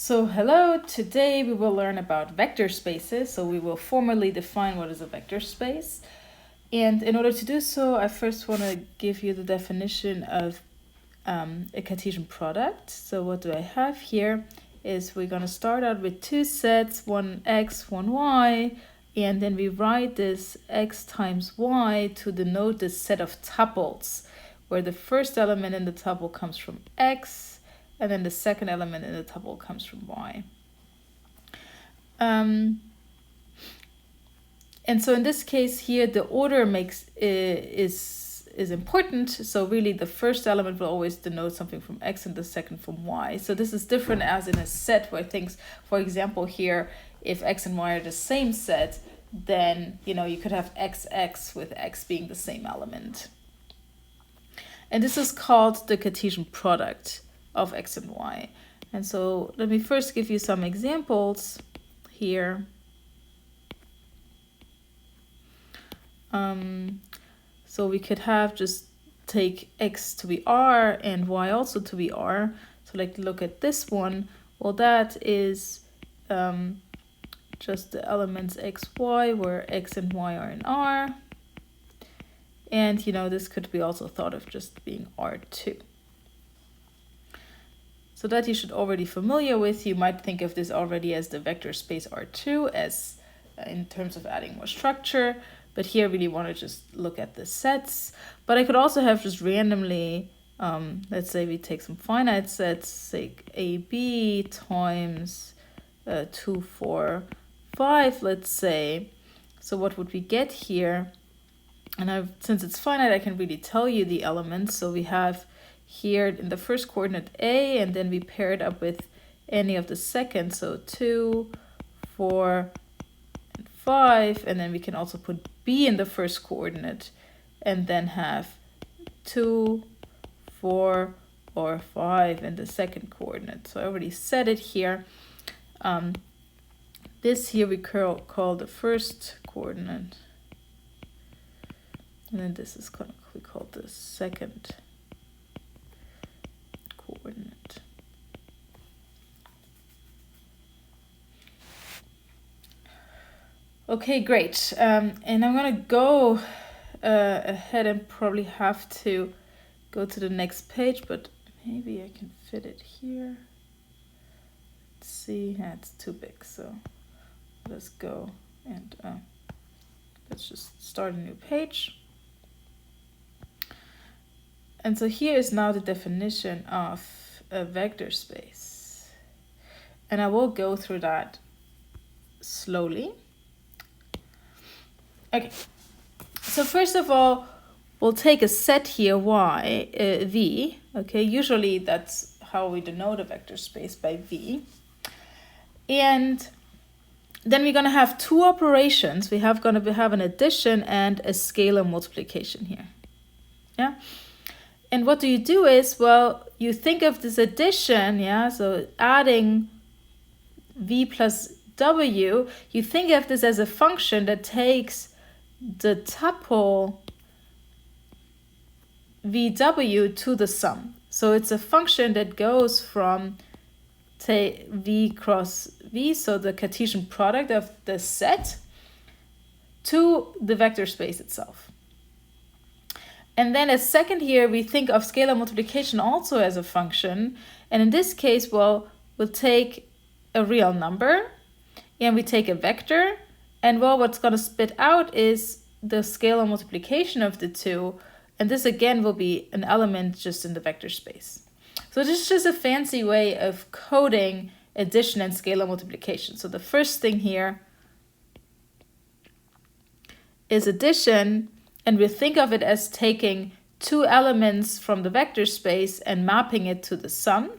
So hello, today we will learn about vector spaces. So we will formally define what is a vector space. And in order to do so, I first want to give you the definition of a Cartesian product. So what do I have here is we're going to start out with two sets, one x, one y, and then we write this x times y to denote this set of tuples, where the first element in the tuple comes from x, and then the second element in the tuple comes from y. And so in this case here, the order is important. So really the first element will always denote something from x and the second from y. So this is different as in a set where things, for example here, if x and y are the same set, then you could have xx with x being the same element. And this is called the Cartesian product of x and y. And so let me first give you some examples here. So we could have just take x to be r and y also to be r. So like look at this one. Well, that is just the elements x, y, where x and y are in r. And this could be also thought of just being R2. So that you should already familiar with. You might think of this already as the vector space R2 as in terms of adding more structure. But here I really want to just look at the sets. But I could also have just randomly, let's say we take some finite sets, say AB times 2, 4, 5, let's say. So what would we get here? And since it's finite, I can really tell you the elements. So we have here in the first coordinate A, and then we pair it up with any of the second. So 2, 4, and 5. And then we can also put B in the first coordinate and then have 2, 4, or 5 in the second coordinate. So I already said it here. This here we call the first coordinate. And then this is we call the second coordinate. Okay, great. And I'm gonna go ahead and probably have to go to the next page, but maybe I can fit it here. Let's see, it's too big, so let's go and let's just start a new page. And so here is now the definition of a vector space. And I will go through that slowly. Okay, so first of all, we'll take a set here, y, v. Okay, usually that's how we denote a vector space, by v. And then we're going to have two operations. We have going to have an addition and a scalar multiplication here. Yeah. And what do you do is, well, you think of this addition, yeah, so adding v plus w, you think of this as a function that takes the tuple vw to the sum. So it's a function that goes from, say, v cross v, so the Cartesian product of the set, to the vector space itself. And then as second here, we think of scalar multiplication also as a function. And in this case, well, we'll take a real number and we take a vector. And well, what's going to spit out is the scalar multiplication of the two. And this again will be an element just in the vector space. So this is just a fancy way of coding addition and scalar multiplication. So the first thing here is addition. And we think of it as taking two elements from the vector space and mapping it to the sum.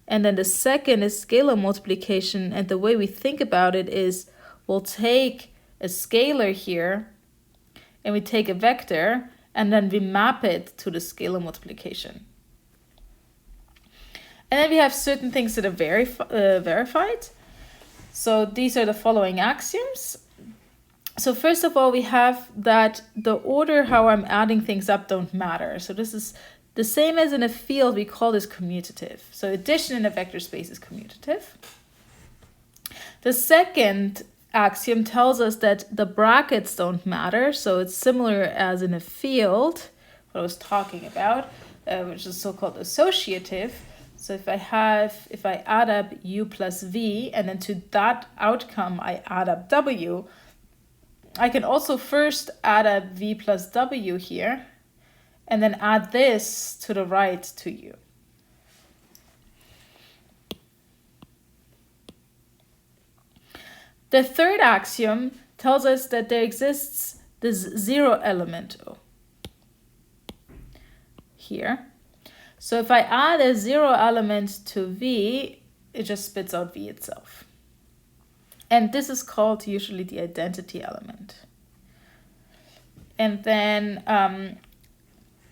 And then the second is scalar multiplication. And the way we think about it is we'll take a scalar here and we take a vector and then we map it to the scalar multiplication. And then we have certain things that are verified. So these are the following axioms. So first of all, we have that the order how I'm adding things up don't matter. So this is the same as in a field, we call this commutative. So addition in a vector space is commutative. The second axiom tells us that the brackets don't matter. So it's similar as in a field, what I was talking about, which is so-called associative. So if I add up u plus v, and then to that outcome I add up w, I can also first add up v plus w here, and then add this to the right to u. The third axiom tells us that there exists this zero element here. So if I add a zero element to v, it just spits out v itself. And this is called usually the identity element. And then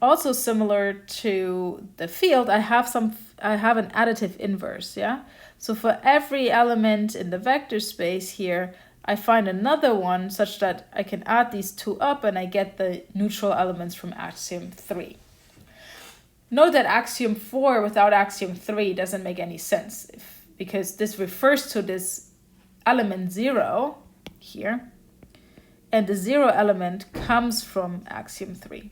also similar to the field, I have an additive inverse, yeah? So for every element in the vector space here, I find another one such that I can add these two up and I get the neutral elements from axiom 3. Note that axiom 4 without axiom 3 doesn't make any sense because this refers to this element 0 here, and the 0 element comes from axiom 3.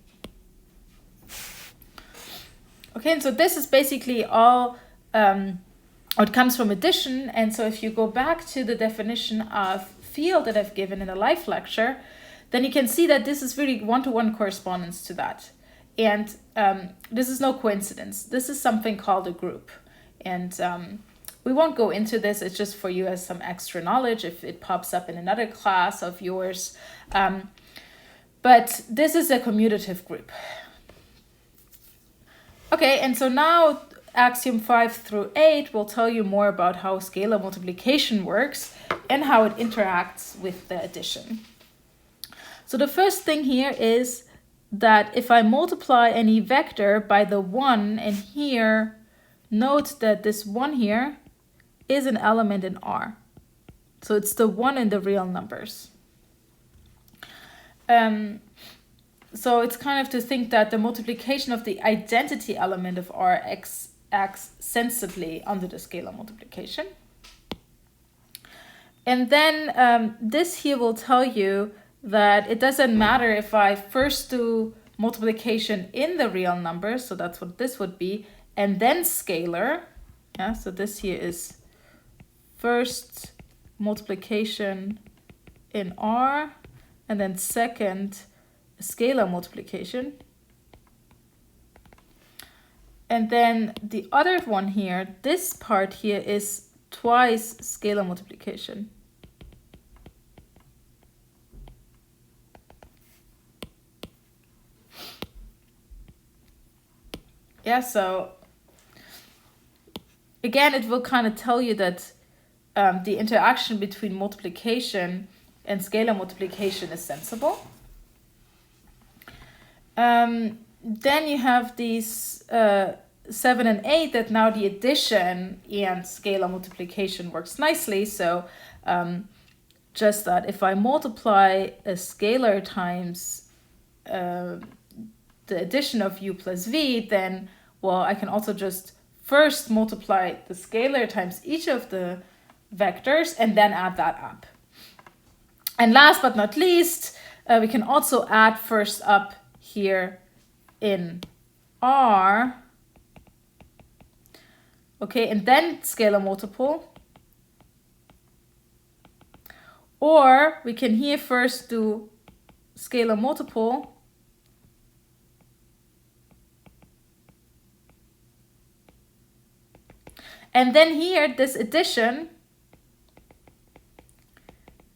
Okay, and so this is basically all it comes from addition. And so if you go back to the definition of field that I've given in a live lecture, then you can see that this is really one-to-one correspondence to that. And this is no coincidence. This is something called a group. And we won't go into this. It's just for you as some extra knowledge if it pops up in another class of yours. But this is a commutative group. Okay, and so now axiom 5 through 8 will tell you more about how scalar multiplication works and how it interacts with the addition. So the first thing here is that if I multiply any vector by the 1, and here, note that this 1 here is an element in R. So it's the 1 in the real numbers. So it's kind of to think that the multiplication of the identity element of R acts sensibly under the scalar multiplication. And then this here will tell you that it doesn't matter if I first do multiplication in the real numbers, so that's what this would be, and then scalar. Yeah, so this here is first multiplication in R, and then second scalar multiplication. And then the other one here, this part here is twice scalar multiplication. Yeah, so again, it will kind of tell you that the interaction between multiplication and scalar multiplication is sensible. Then you have these 7 and 8 that now the addition and scalar multiplication works nicely. So just that if I multiply a scalar times the addition of u plus v, then, well, I can also just first multiply the scalar times each of the vectors and then add that up. And last but not least, we can also add first up here in R, okay, and then scalar multiple. Or we can here first do scalar multiple and then here this addition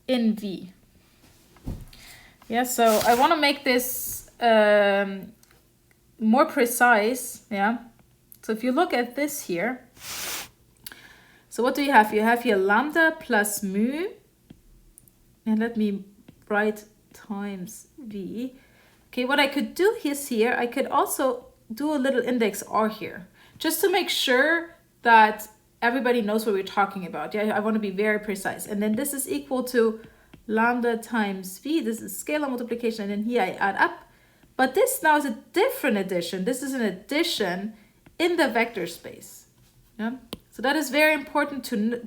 in V. Yeah, so I want to make this more precise. Yeah, so if you look at this here, so what do you have? You have here lambda plus mu, and let me write times V. Okay, what I could do is here, I could also do a little index R here, just to make sure that everybody knows what we're talking about. Yeah, I want to be very precise. And then this is equal to lambda times V. This is scalar multiplication, and then here I add up. But this now is a different addition. This is an addition in the vector space. Yeah? So that is very important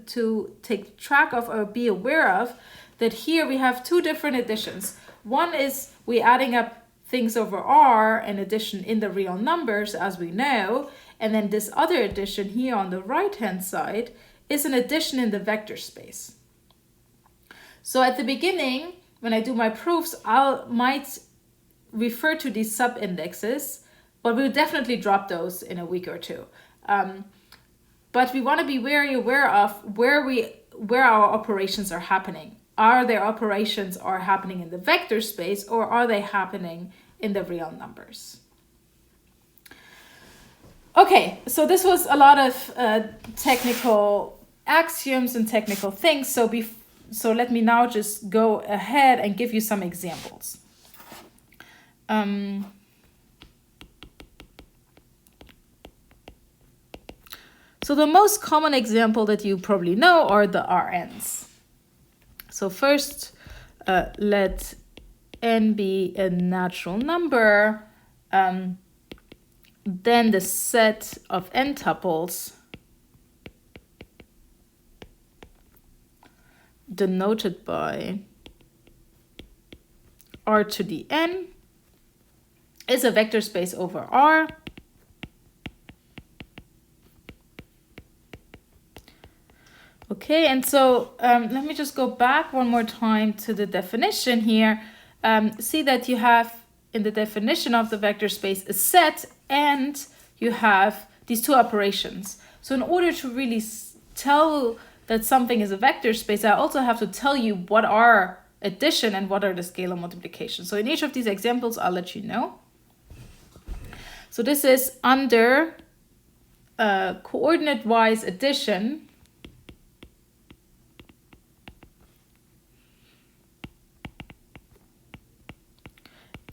to take track of or be aware of, that here we have two different additions. One is we adding up things over R and addition in the real numbers, as we know. And then this other addition here on the right-hand side is an addition in the vector space. So at the beginning, when I do my proofs, might refer to these sub-indexes, but we'll definitely drop those in a week or two. But we want to be very aware of where our operations are happening. Are their operations are happening in the vector space, or are they happening in the real numbers? Okay, so this was a lot of technical axioms and technical things. So let me now just go ahead and give you some examples. So the most common example that you probably know are the Rn's. So first, let n be a natural number, then the set of n tuples denoted by R to the n is a vector space over R. Okay, and so let me just go back one more time to the definition here. See that you have in the definition of the vector space a set, and you have these two operations. So in order to really tell that something is a vector space, I also have to tell you what are addition and what are the scalar multiplication. So in each of these examples, I'll let you know. So this is under coordinate-wise addition.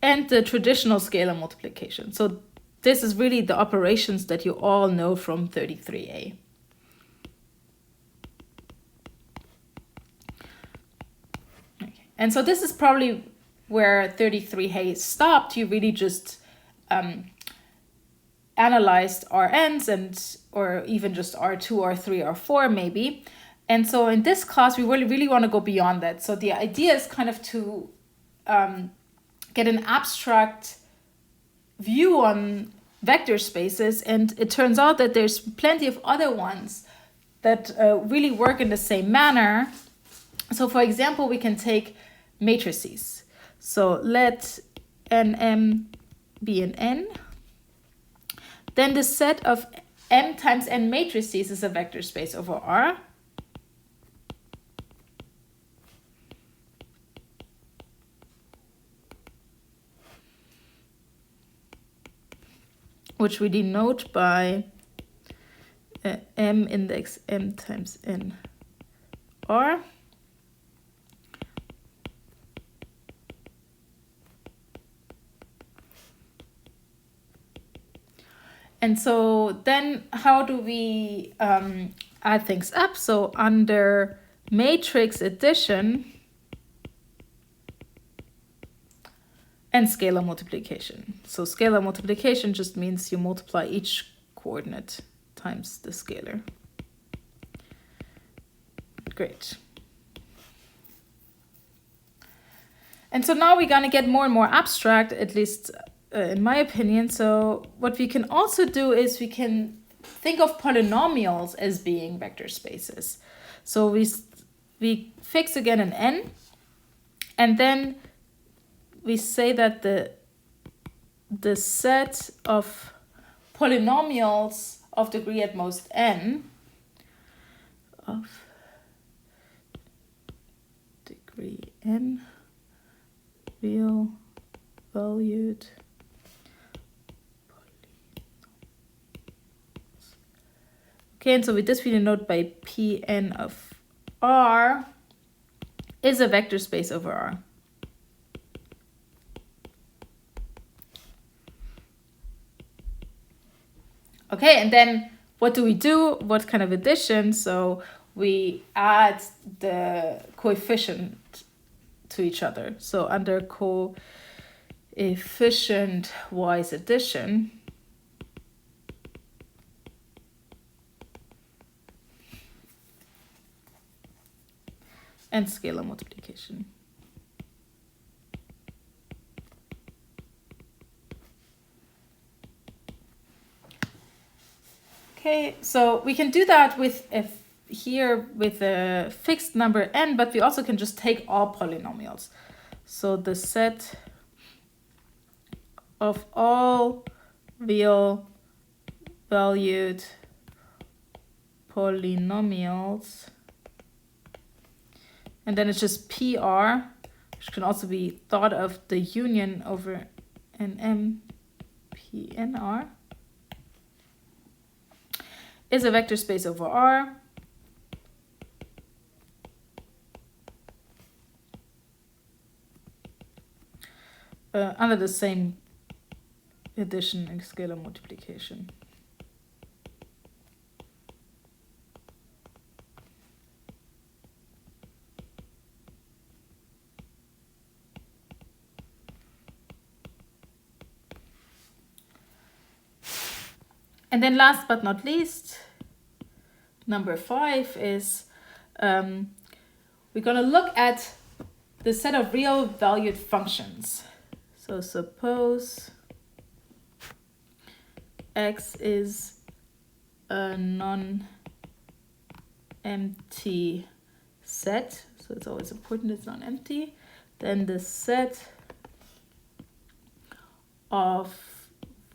And the traditional scalar multiplication. So this is really the operations that you all know from 33a. Okay. And so this is probably where 33a stopped. You really just analyzed Rn's or even just R2, R3, R4 maybe. And so in this class, we really want to go beyond that. So the idea is kind of to get an abstract view on vector spaces, and it turns out that there's plenty of other ones that really work in the same manner. So for example, we can take matrices. So let nm be an n. Then the set of m times n matrices is a vector space over R. Which we denote by m index m times n R. And so then how do we add things up? So under matrix addition and scalar multiplication. So scalar multiplication just means you multiply each coordinate times the scalar. Great. And so now we're going to get more and more abstract, at least in my opinion. So what we can also do is we can think of polynomials as being vector spaces. So we fix again an n, and then we say that the set of polynomials of degree at most n of degree n real valued polynomials. Okay, and so with this we denote by Pn of R is a vector space over R. Okay, and then what do we do? What kind of addition? So we add the coefficient to each other. So under coefficient-wise addition, and scalar multiplication. Okay, so we can do that with here with a fixed number n, but we also can just take all polynomials. So the set of all real valued polynomials, and then it's just PR, which can also be thought of the union over an MPNR, is a vector space over R under the same addition and scalar multiplication. And then last but not least, number 5 is we're going to look at the set of real valued functions. So suppose x is a non-empty set, so it's always important it's non-empty, then the set of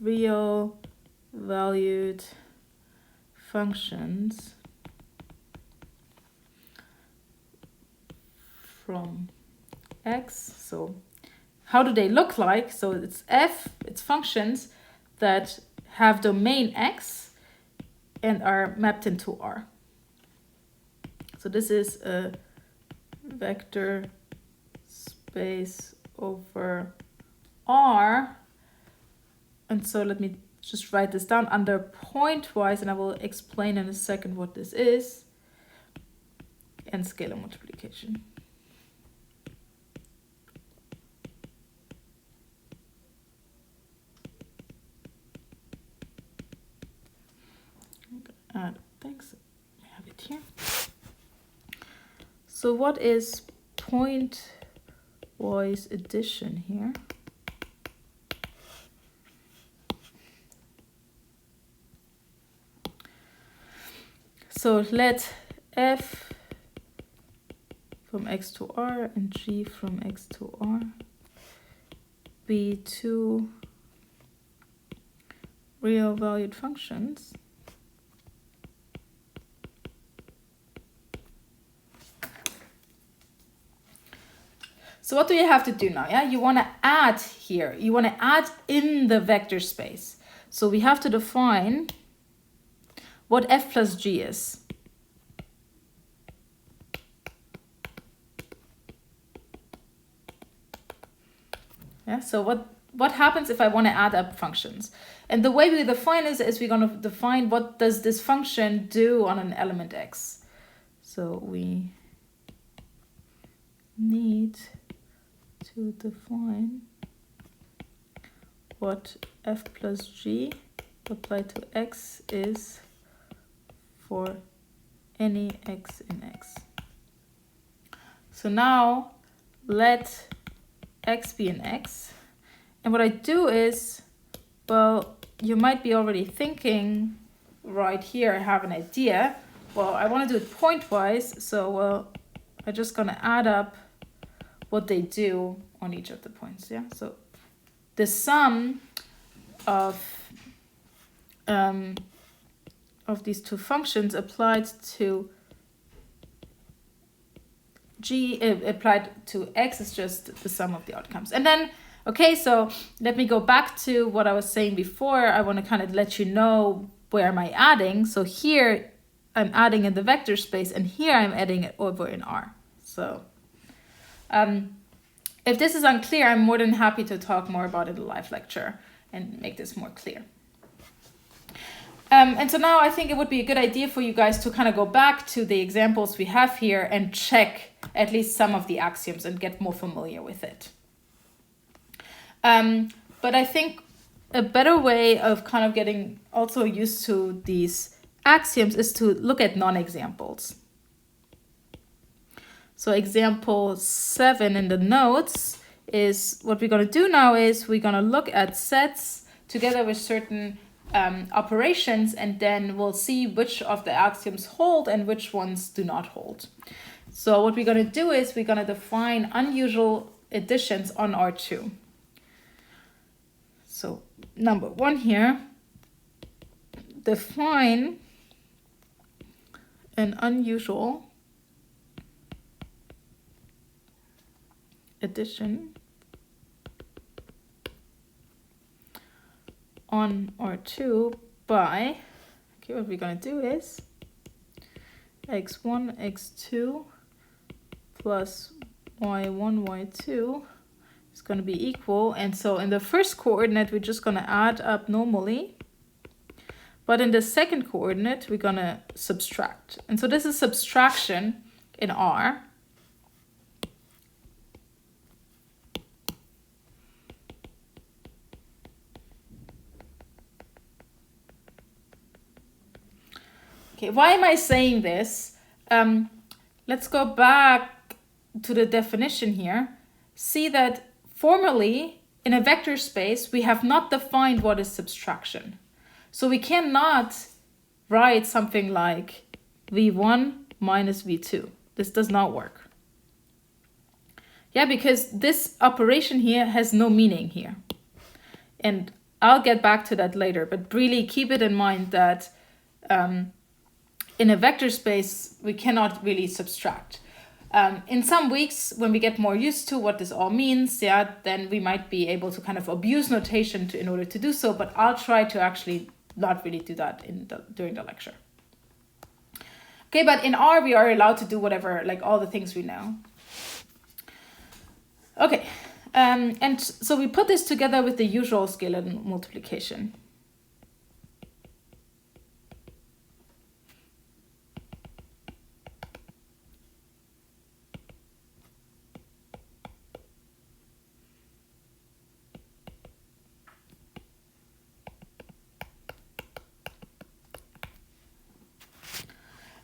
real valued functions from x. So how do they look like? So it's it's functions that have domain x and are mapped into R. So this is a vector space over R. And so let me just write this down under pointwise, and I will explain in a second what this is, and scalar multiplication. Thanks. I have it here. So what is pointwise addition here? So let f from x to R and g from x to R be two real valued functions So what do you have to do now? Yeah, you want to add here. You want to add in the vector space. So we have to define what f plus g is. Yeah, so what happens if I want to add up functions? And the way we define is we're going to define what does this function do on an element x. So we need to define what f plus g applied to x is for any x in x. So now let x be an x. And what I do is, well, you might be already thinking right here, I have an idea. Well, I want to do it pointwise, so well, I'm just going to add up what they do on each of the points. Yeah, so the sum of these two functions applied to g applied to x is just the sum of the outcomes. And then okay, so let me go back to what I was saying before. I want to kind of let you know where am I adding. So here I'm adding in the vector space, and here I'm adding it over in R. So if this is unclear, I'm more than happy to talk more about it in a live lecture and make this more clear. And so now I think it would be a good idea for you guys to kind of go back to the examples we have here and check at least some of the axioms and get more familiar with it. But I think a better way of kind of getting also used to these axioms is to look at non-examples. So example 7 in the notes is what we're going to do now is we're going to look at sets together with certain operations, and then we'll see which of the axioms hold and which ones do not hold. So what we're going to do is we're going to define unusual additions on R2. So number 1 here, define an unusual addition on R2 by, okay, what we're going to do is x1, x2 plus y1, y2 is going to be equal. And so in the first coordinate, we're just going to add up normally. But in the second coordinate, we're going to subtract. And so this is subtraction in R. Okay, why am I saying this? Let's go back to the definition here. See that formally, in a vector space, we have not defined what is subtraction. So we cannot write something like v1 minus v2. This does not work. Yeah, because this operation here has no meaning here. And I'll get back to that later, but really keep it in mind that in a vector space, we cannot really subtract. In some weeks, when we get more used to what this all means, yeah, then we might be able to kind of abuse notation in order to do so, but I'll try to actually not really do that during the lecture. Okay, but in R, we are allowed to do whatever, like all the things we know. Okay, and so we put this together with the usual scalar multiplication.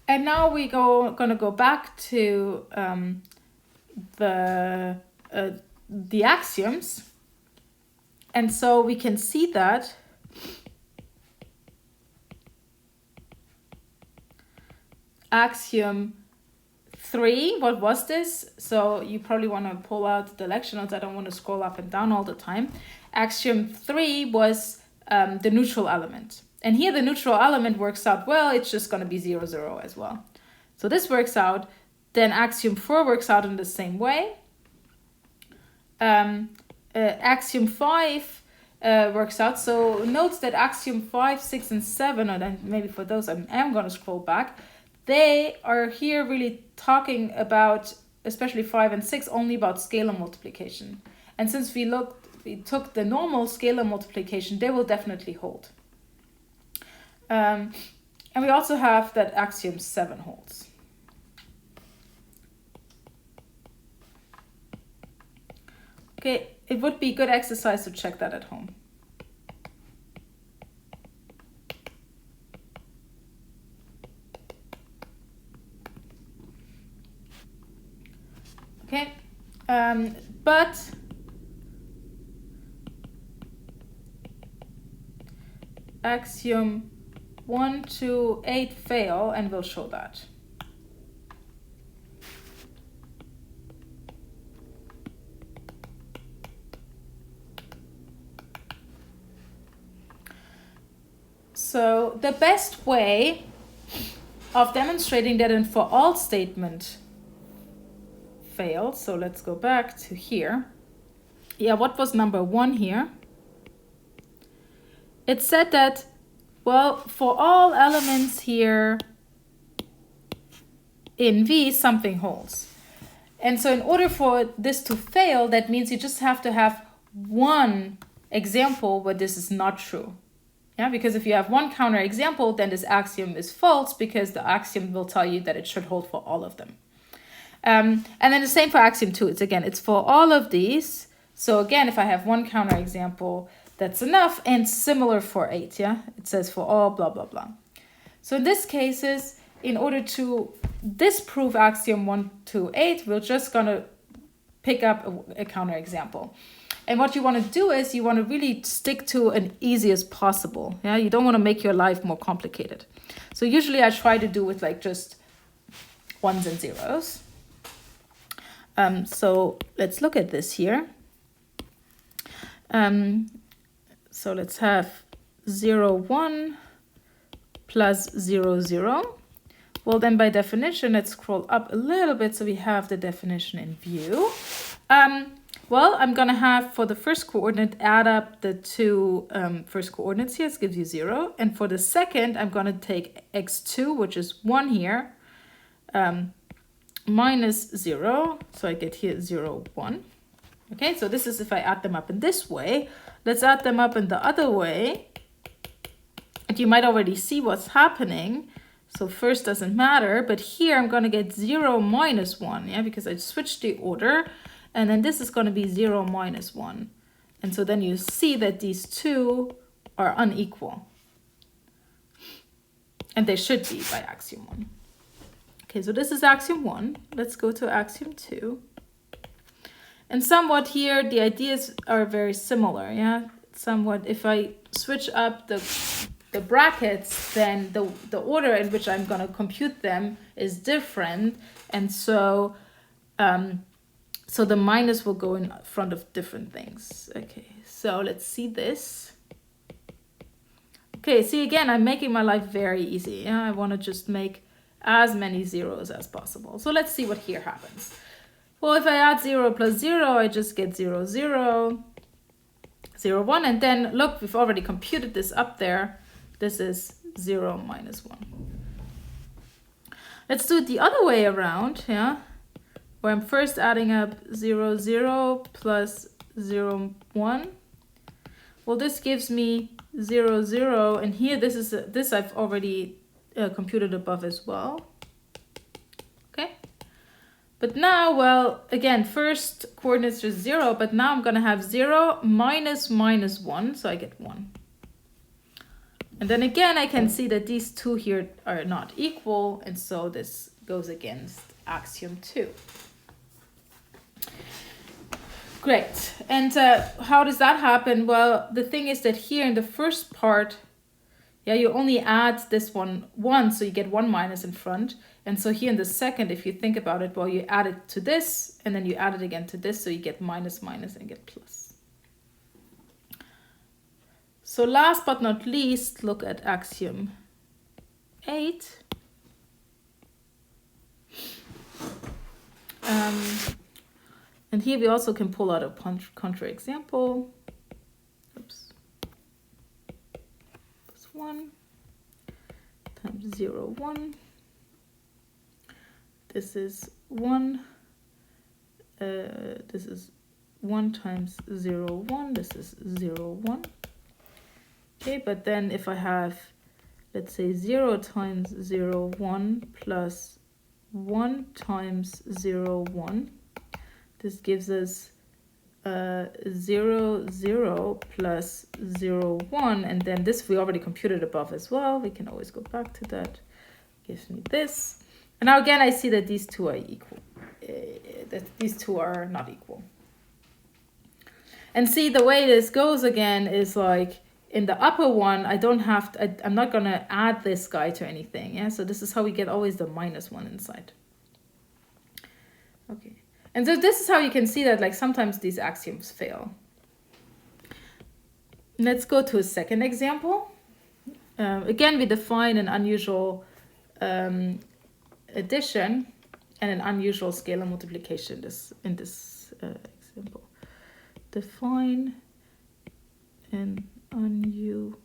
And now we gonna go back to the axioms, and so we can see that axiom 3. What was this? So you probably want to pull out the lecture notes. I don't want to scroll up and down all the time. Axiom 3 was the neutral element. And here the neutral element works out well. It's just going to be 0, 0 as well. So this works out. Then axiom 4 works out in the same way. Axiom 5 works out. So note that axiom 5, 6, and 7, or then maybe for those I am going to scroll back, they are here really talking about, especially 5 and 6, only about scalar multiplication. And since we took the normal scalar multiplication, they will definitely hold. And we also have that axiom 7 holds. Okay, it would be good exercise to check that at home. Okay, but axiom 1, 2, 8 fail, and we'll show that. So the best way of demonstrating that an for all statement fails, so let's go back to here. Yeah, what was number 1 here? It said that, well, for all elements here in V, something holds. And so in order for this to fail, that means you just have to have one example where this is not true. Yeah, because if you have one counter example, then this axiom is false because the axiom will tell you that it should hold for all of them. And then the same for axiom 2. It's for all of these. So again, if I have one counter example, that's enough, and similar for 8, yeah? It says for all, blah, blah, blah. So in this cases, in order to disprove axiom 1 to 8, we're just going to pick up a counterexample. And what you want to do is you want to really stick to an easy as possible. Yeah, you don't want to make your life more complicated. So usually I try to do with like just ones and zeros. So let's look at this here. So let's have 0, 1 plus 0, 0. Well, then by definition, let's scroll up a little bit so we have the definition in view. Well, I'm going to have for the first coordinate, add up the two first coordinates here. This gives you 0. And for the second, I'm going to take x2, which is 1 here, minus 0. So I get here 0, 1. Okay, so this is if I add them up in this way. Let's add them up in the other way. And you might already see what's happening. So first doesn't matter, but here I'm going to get 0 minus 1, yeah, because I switched the order. And then this is going to be 0 minus 1. And so then you see that these two are unequal. And they should be by axiom 1. Okay, so this is axiom 1. Let's go to axiom 2. And somewhat here, the ideas are very similar, yeah? Somewhat, if I switch up the brackets, then the order in which I'm going to compute them is different. And so so the minus will go in front of different things. Okay, so let's see this. Okay, see again, I'm making my life very easy. Yeah, I want to just make as many zeros as possible. So let's see what here happens. Well, if I add 0 plus 0, I just get 0, 0, 0, 1. And then look, we've already computed this up there. This is 0 minus 1. Let's do it the other way around, yeah, where I'm first adding up 0, 0 plus 0, 1. Well, this gives me 0, 0, and here this I've already computed above as well. Okay, but now, well, again, first coordinates just 0, but now I'm going to have 0 minus minus 1, so I get 1. And then again, I can see that these two here are not equal, and so this goes against axiom 2. Great. And how does that happen? Well, the thing is that here in the first part, yeah, you only add this one 1, so you get 1 minus in front. And so here in the second, if you think about it, well, you add it to this, and then you add it again to this, so you get minus minus and get plus. So last but not least, look at axiom 8. And here we also can pull out a counterexample. Oops. Plus 1 times 0, 1. This is 1. This is 1 times 0, 1. This is 0, 1. Okay, but then if I have, let's say, 0 times 0, 1 plus 1 times 0, 1, this gives us 0, 0 plus 0, 1, and then this we already computed above as well. We can always go back to that. Gives me this. And now again, I see that these two are equal. That these two are not equal. And see, the way this goes again is like, in the upper one, I don't have to, I'm not going to add this guy to anything. Yeah, so this is how we get always the minus 1 inside. Okay, and so this is how you can see that like sometimes these axioms fail. Let's go to a second example. Again, we define an unusual addition and an unusual scalar multiplication in this example. Define an unusual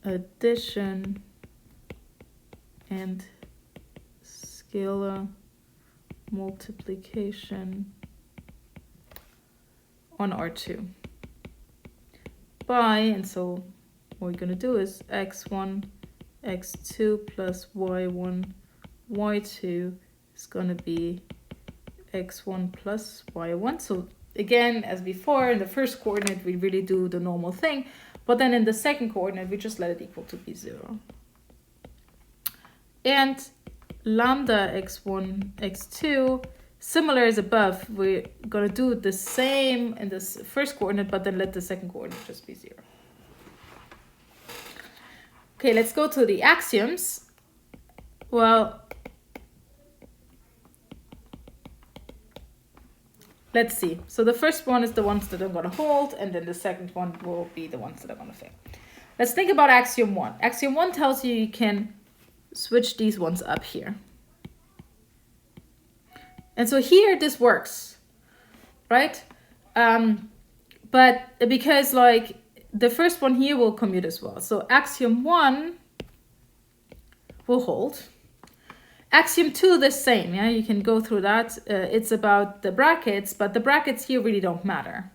addition and scalar multiplication on R2 by, and so what we're going to do is x1, x2 plus y1, y2 is going to be x1 plus y1. So again, as before, in the first coordinate, we really do the normal thing. But then in the second coordinate, we just let it equal to be 0. And lambda x1, x2, similar as above, we're going to do the same in this first coordinate, but then let the second coordinate just be 0. Okay, let's go to the axioms. Well, let's see. So the first one is the ones that are going to hold, and then the second one will be the ones that are going to fail. Let's think about axiom 1. Axiom 1 tells you you can switch these ones up here. And so here this works, right? But because like the first one here will commute as well. So axiom 1 will hold. Axiom 2 the same, yeah, you can go through that. It's about the brackets, but the brackets here really don't matter.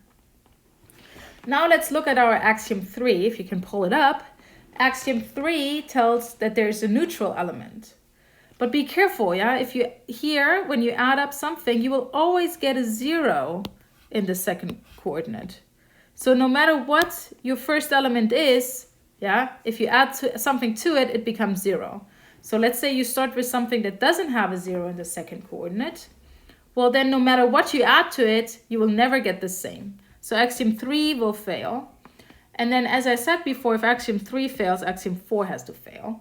Now let's look at our axiom 3, if you can pull it up. Axiom 3 tells that there's a neutral element. But be careful, yeah, if you here, when you add up something, you will always get a 0 in the second coordinate. So no matter what your first element is, yeah, if you add something to it, it becomes 0. So let's say you start with something that doesn't have a 0 in the second coordinate. Well, then no matter what you add to it, you will never get the same. So axiom 3 will fail. And then as I said before, if axiom 3 fails, axiom 4 has to fail.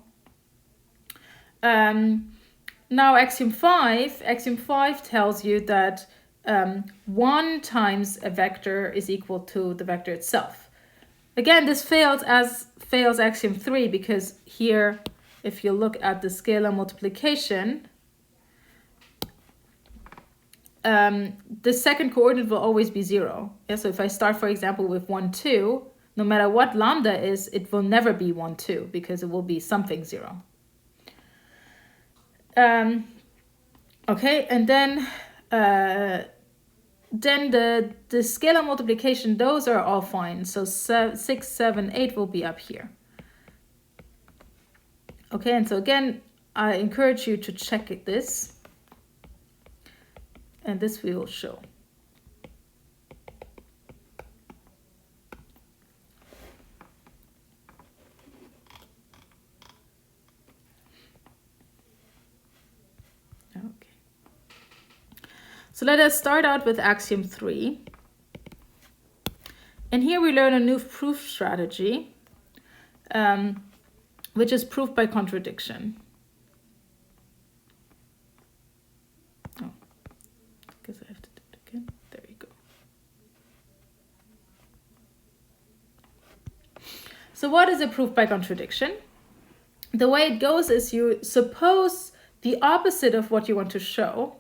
Now axiom 5 tells you that 1 times a vector is equal to the vector itself. Again, this fails axiom 3 because here, if you look at the scalar multiplication, the second coordinate will always be 0. Yeah, so if I start, for example, with 1, 2, no matter what lambda is, it will never be 1, 2 because it will be something 0. Okay, and then the scalar multiplication, those are all fine. So 6, 7, 8 will be up here. Okay, and so again, I encourage you to check this. And this we will show. Okay. So let us start out with axiom 3. And here we learn a new proof strategy, which is proof by contradiction. Oh, I guess I have to do it again. There you go. So what is a proof by contradiction? The way it goes is you suppose the opposite of what you want to show.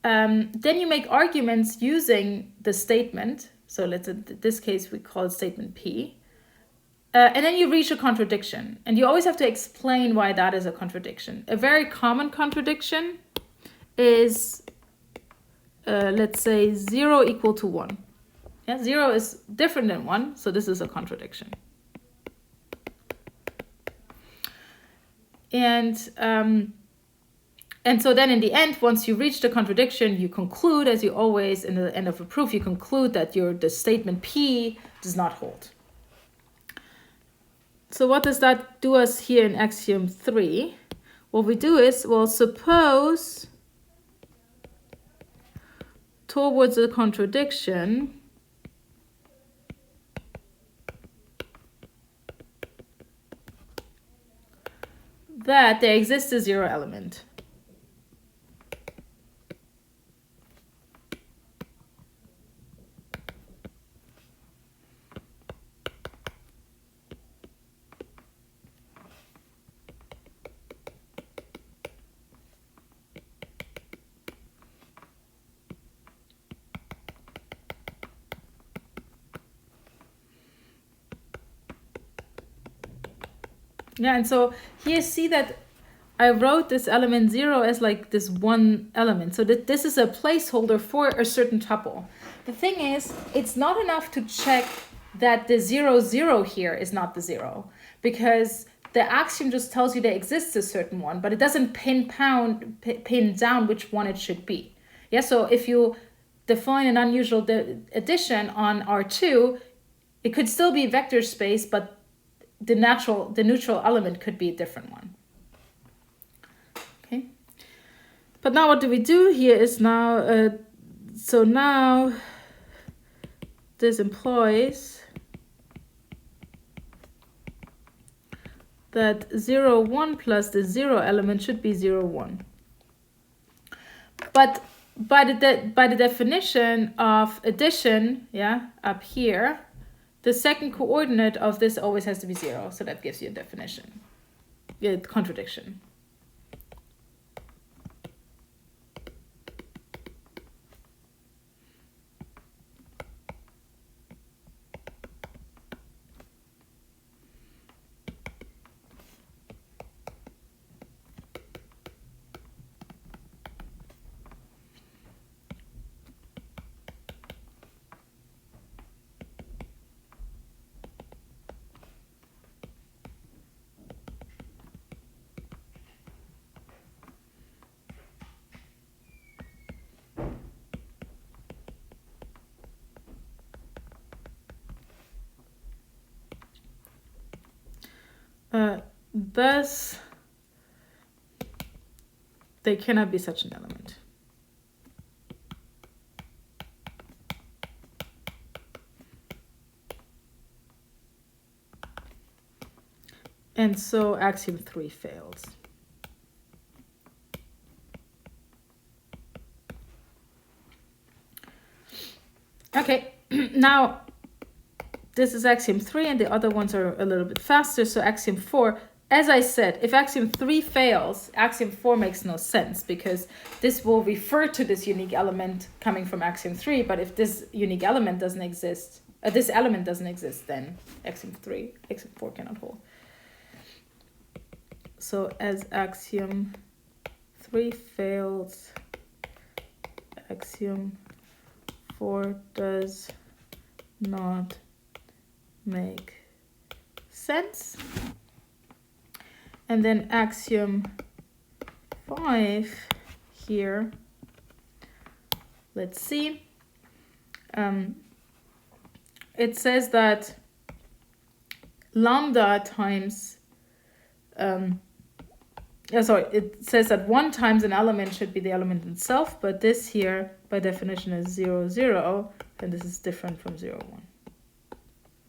Then you make arguments using the statement. So in this case, we call it statement P. And then you reach a contradiction. And you always have to explain why that is a contradiction. A very common contradiction is, let's say, 0 equal to 1. Yeah, 0 is different than 1, so this is a contradiction. And so then in the end, once you reach the contradiction, you conclude, as you always in the end of a proof, you conclude that the statement P does not hold. So what does that do us here in axiom 3? What we do is, well, suppose towards a contradiction that there exists a 0 element. Yeah, and so here see that I wrote this element 0 as like this one element. So that this is a placeholder for a certain tuple. The thing is, it's not enough to check that the 0, 0 here is not the 0. Because the axiom just tells you there exists a certain one, but it doesn't pin down which one it should be. Yeah, so if you define an unusual addition on R2, it could still be a vector space, but the neutral element could be a different one. Okay. But now what do we do here is now, so now this implies that 0, 1 plus the 0 element should be 0, 1. But by the definition of addition, yeah, up here, the second coordinate of this always has to be 0. So that gives you a definition, contradiction. Thus, they cannot be such an element. And so axiom 3 fails. Okay, now this is axiom 3 and the other ones are a little bit faster. So axiom 4, as I said, if axiom 3 fails, axiom 4 makes no sense because this will refer to this unique element coming from axiom 3. But if this unique element doesn't exist, this element doesn't exist, then axiom 4 cannot hold. So as axiom 3 fails, axiom 4 does not make sense. And then axiom 5 here, let's see. It says that lambda times, it says that 1 times an element should be the element itself, but this here by definition is 0, 0, and this is different from 0, 1.